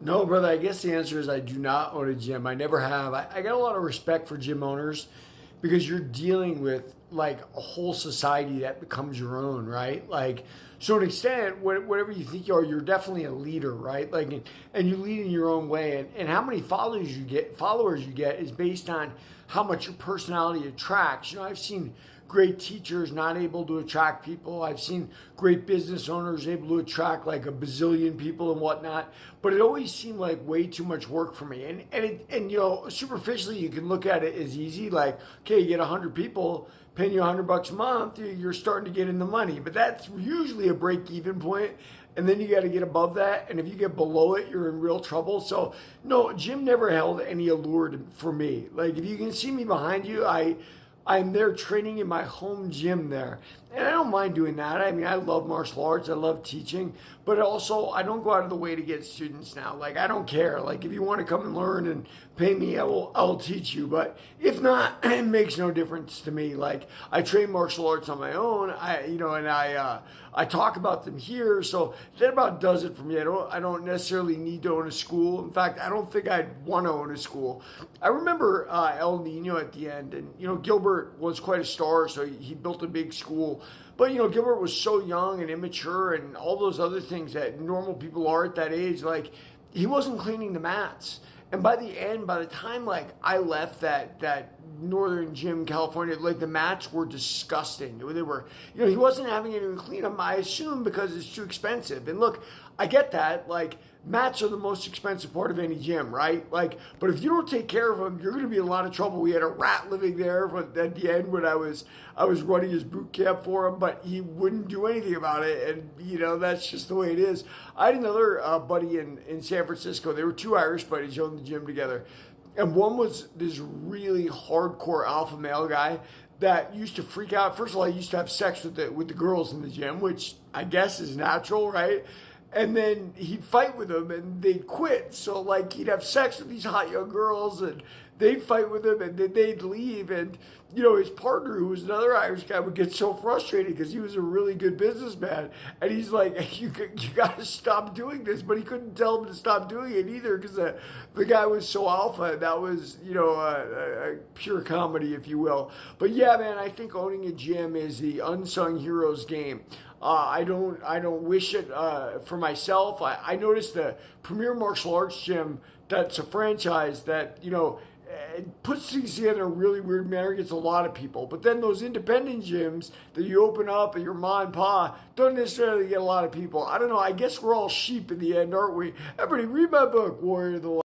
No, brother, I guess the answer is I do not own a gym. I never have. I got a lot of respect for gym owners because you're dealing with like a whole society that becomes your own, right? Like, so to an extent, whatever you think you are, you're definitely a leader, right? Like, and you lead in your own way. And how many followers you get is based on how much your personality attracts. I've seen great teachers not able to attract people. I've seen great business owners able to attract like a bazillion people and whatnot. But it always seemed like way too much work for me. And superficially you can look at it as easy, like, okay, you get 100 people paying you $100 a month, you're starting to get in the money. But that's usually a break-even point, and then you got to get above that. And if you get below it, you're in real trouble. So no, gym never held any allure for me. Like if you can see me behind you, I'm there training in my home gym there. And I don't mind doing that. I mean, I love martial arts. I love teaching. But also, I don't go out of the way to get students now. Like, I don't care. Like, if you want to come and learn and pay me, I'll teach you. But if not, it makes no difference to me. Like, I train martial arts on my own. I talk about them here. So that about does it for me. I don't necessarily need to own a school. In fact, I don't think I'd want to own a school. I remember El Nino at the end, and Gilbert was quite a star, so he built a big school. But Gilbert was so young and immature and all those other things that normal people are at that age. Like he wasn't cleaning the mats. And by the time like I left that northern gym in California, like the mats were disgusting. They were, he wasn't having anyone clean them. I assume because it's too expensive. And look, I get that. Like mats are the most expensive part of any gym, right? Like, but if you don't take care of them, you're going to be in a lot of trouble. We had a rat living there at the end when I was running his boot camp for him, but he wouldn't do anything about it. And that's just the way it is. I had another buddy in San Francisco. They were two Irish buddies who owned the gym together, and one was this really hardcore alpha male guy that used to freak out. First of all, he used to have sex with the girls in the gym, which I guess is natural, right? And then he'd fight with them and they'd quit. So like he'd have sex with these hot young girls and they'd fight with him and then they'd leave. And his partner, who was another Irish guy, would get so frustrated because he was a really good businessman. And he's like, you got to stop doing this. But he couldn't tell him to stop doing it either because the guy was so alpha. That was, a pure comedy, if you will. But yeah, man, I think owning a gym is the unsung heroes game. I don't wish it for myself. I noticed the Premier Martial Arts Gym that's a franchise that it puts things together in a really weird manner, gets a lot of people. But then those independent gyms that you open up at your ma and pa don't necessarily get a lot of people. I don't know. I guess we're all sheep in the end, aren't we? Everybody read my book, Warrior of the Light.